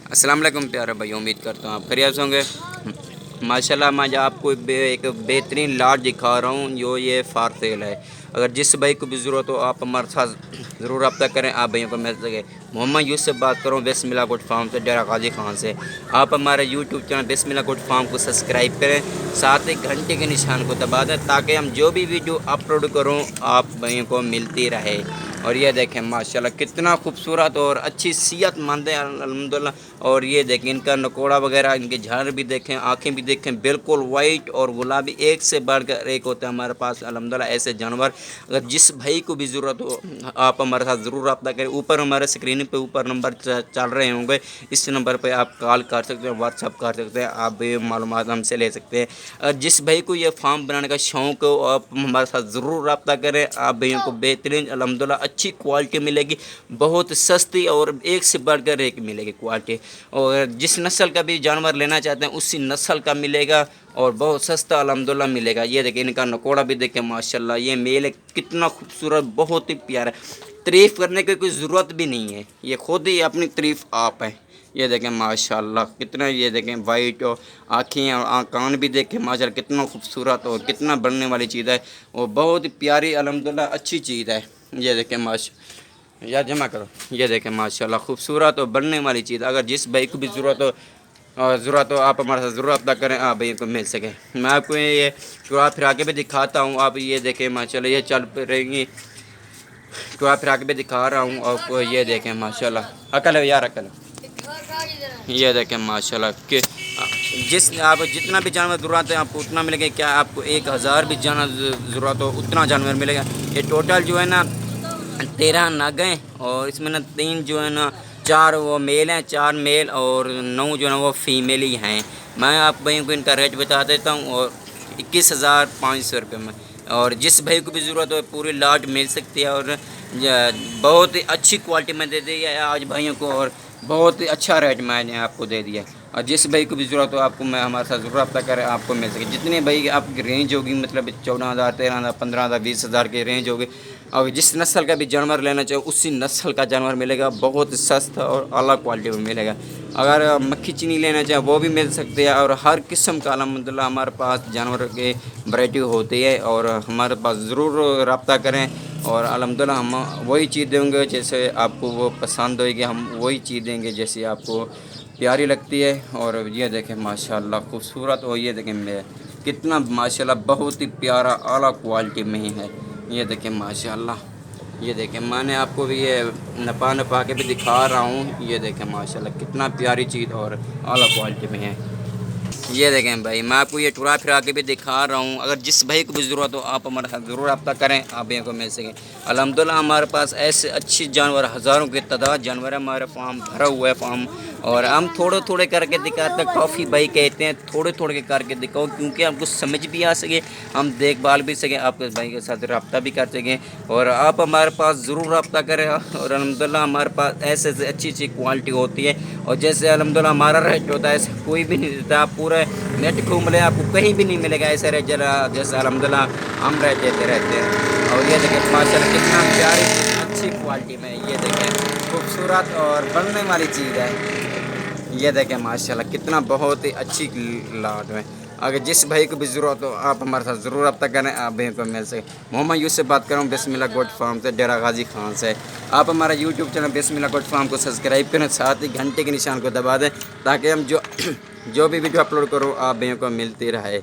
السلام علیکم پیارے بھائی، امید کرتا ہوں آپ خیریت سے ہوں گے۔ ماشاءاللہ میں آپ کو ایک بہترین لاٹ دکھا رہا ہوں جو یہ فار سیل ہے۔ اگر جس بھائی کو بھی ضرورت ہو آپ ہمارے ساتھ ضرور رابطہ کریں، آپ بھائیوں کو مل سکے۔ محمد یوسف سے بات کروں بسم اللہ گوٹ فارم سے، ڈیرہ غازی خان سے۔ آپ ہمارے یوٹیوب چینل بسم اللہ گوٹ فارم کو سبسکرائب کریں، ساتھ ہی گھنٹے کے نشان کو دبا دیں تاکہ ہم جو بھی ویڈیو اپلوڈ کروں آپ بھائیوں کو ملتی رہے۔ اور یہ دیکھیں ماشاءاللہ کتنا خوبصورت اور اچھی صحت مند ہے الحمدللہ۔ اور یہ دیکھیں ان کا نکوڑا وغیرہ، ان کے جھاڑ بھی دیکھیں، آنکھیں بھی دیکھیں، بالکل وائٹ اور گلابی، ایک سے بڑھ کر ایک ہوتا ہے ہمارے پاس الحمدللہ ایسے جانور۔ اگر جس بھائی کو بھی ضرورت ہو آپ ہمارے ساتھ ضرور رابطہ کریں۔ اوپر ہمارے اسکرین پہ اوپر نمبر چل رہے ہوں گے، اس نمبر پہ آپ کال کر سکتے ہیں، واٹس ایپ کر سکتے ہیں، آپ بھی معلومات ہم سے لے سکتے ہیں۔ اگر جس بھائی کو یہ فارم بنانے کا شوق ہو آپ ہمارے ساتھ ضرور رابطہ کریں، آپ بھائیوں کو بہترین الحمدللہ اچھی کوالٹی ملے گی، بہت سستی اور ایک سے بڑھ کر ایک ملے گی کوالٹی۔ اور جس نسل کا بھی جانور لینا چاہتے ہیں اسی نسل کا ملے گا اور بہت سستا الحمدللہ ملے گا۔ یہ دیکھیں ان کا نکوڑا بھی دیکھیں ماشاءاللہ، یہ میل ہے کتنا خوبصورت، بہت ہی پیارا ہے، تعریف کرنے کی کوئی ضرورت بھی نہیں ہے، یہ خود ہی اپنی تعریف آپ ہے۔ یہ دیکھیں ماشاءاللہ کتنا، یہ دیکھیں وائٹ اور آنکھیں اور کان بھی دیکھیں ماشاءاللہ کتنا خوبصورت اور کتنا بڑھنے والی چیز ہے اور بہت ہی پیاری الحمدللہ اچھی چیز ہے۔ یہ دیکھیں یا جمع کرو، یہ دیکھیں ماشاءاللہ خوبصورت اور بڑھنے والی چیز۔ اگر جس بھائی کو بھی ضرورت ہو آپ ہمارے ساتھ ضرور رابطہ کریں، آپ بھائی کو مل سکے۔ میں آپ کو یہ ٹورا پھرا کے بھی دکھاتا ہوں، آپ یہ دیکھیں ماشاءاللہ یہ چل رہیں گی، ٹورا پھرا کے بھی دکھا رہا ہوں آپ کو۔ یہ دیکھیں ماشاءاللہ عقل ہے یار عقل ہے۔ یہ دیکھیں ماشاءاللہ کہ آپ جتنا بھی جانور ضرورت ہے آپ کو اتنا ملے گا۔ کیا آپ کو 1000 بھی جانور ضرورت ہو اتنا جانور ملے گا۔ یہ ٹوٹل جو ہے نا 13 نگ ہیں اور اس میں نا 3 جو ہے نا 4 وہ میل ہیں، 4 میل اور 9 جو ہے نا وہ فیمیل ہی ہیں۔ میں آپ بھائیوں کو ان کا ریٹ بتا دیتا ہوں، اور 21,500 روپے میں۔ اور جس بھائی کو بھی ضرورت ہو پوری لاٹ مل سکتی ہے اور بہت ہی اچھی کوالٹی میں دے دی ہے آج بھائیوں کو، اور بہت ہی اچھا ریٹ میں نے آپ کو دے دیا۔ اور جس بھائی کو بھی ضرورت ہو آپ کو میں ہمارے ساتھ ضرور رابطہ کریں، آپ کو مل سکے۔ جتنے بھائی آپ کی رینج ہوگی مطلب 14,000 13,000 15,000 20,000 کی رینج ہوگی، اور جس نسل کا بھی جانور لینا چاہو اسی نسل کا جانور ملے گا، بہت سستا اور اعلیٰ کوالٹی میں ملے گا۔ اگر مکھی چینی لینا چاہے وہ بھی مل سکتے ہیں، اور ہر قسم کا الحمدللہ ہمارے پاس جانور کی ورائٹی ہوتی ہے، اور ہمارے پاس ضرور رابطہ کریں اور الحمدللہ ہم وہی چیز دیں گے جیسے آپ کو وہ پسند ہوئے گی، ہم وہی چیز دیں گے جیسے آپ کو پیاری لگتی ہے۔ اور یہ دیکھیں ماشاءاللہ خوبصورت، اور یہ دیکھیں کتنا ماشاءاللہ بہت ہی پیارا اعلیٰ کوالٹی میں ہی ہے۔ یہ دیکھیں ماشاءاللہ، یہ دیکھیں میں نے آپ کو بھی یہ نپا کے بھی دکھا رہا ہوں۔ یہ دیکھیں ماشاءاللہ کتنا پیاری چیز اور اعلیٰ کوالٹی میں ہے۔ یہ دیکھیں بھائی میں آپ کو یہ ٹورا پھرا کے بھی دکھا رہا ہوں، اگر جس بھائی کو بھی ضرورت ہو آپ ہمارے ساتھ ضرور رابطہ کریں، آپ بھائیوں کو مل سکیں۔ الحمدللہ ہمارے پاس ایسے اچھی جانور ہزاروں کی تعداد جانور ہے، ہمارا فارم بھرا ہوا ہے فارم، اور ہم تھوڑے تھوڑے کر کے دکھاتے ہیں۔ کافی بھائی کہتے ہیں تھوڑے تھوڑے کے کر کے دکھاؤ کیونکہ ہم کو سمجھ بھی آ سکے، ہم دیکھ بھال بھی سکیں، آپ کے بھائی کے ساتھ رابطہ بھی کر سکیں، اور آپ ہمارے پاس ضرور رابطہ کریں۔ اور الحمدللہ ہمارے پاس ایسے اچھی کوالٹی ہوتی ہے، اور جیسے الحمدللہ ہمارا ریٹ ہوتا ہے ایسے کوئی بھی نہیں دیتا۔ آپ پورے نیٹ گھوم لیں آپ کو کہیں بھی نہیں ملے گا ایسے ریٹ جیسے الحمدللہ ہم ریٹ دیتے رہتے ہیں۔ اور یہ دیکھیں ماشاءاللہ کتنا پیاری اچھی کوالٹی میں، یہ دیکھیں خوبصورت اور بڑھنے والی چیز ہے۔ یہ دیکھیں ماشاءاللہ کتنا بہت ہی اچھی لاٹ میں۔ اگر جس بھائی کو بھی ضرورت ہو آپ ہمارے ساتھ ضرور رابطہ کریں، آپ بھائی کو مل سکے۔ محمد یوسف سے بات کروں بسم اللہ گوٹ فارم سے، ڈیرہ غازی خان سے۔ آپ ہمارا یوٹیوب چینل بسم اللہ گوٹ فارم کو سبسکرائب کریں، ساتھ ہی گھنٹے کے نشان کو دبا دیں تاکہ ہم جو بھی ویڈیو اپلوڈ کروں آپ بھائیوں کو ملتی رہے۔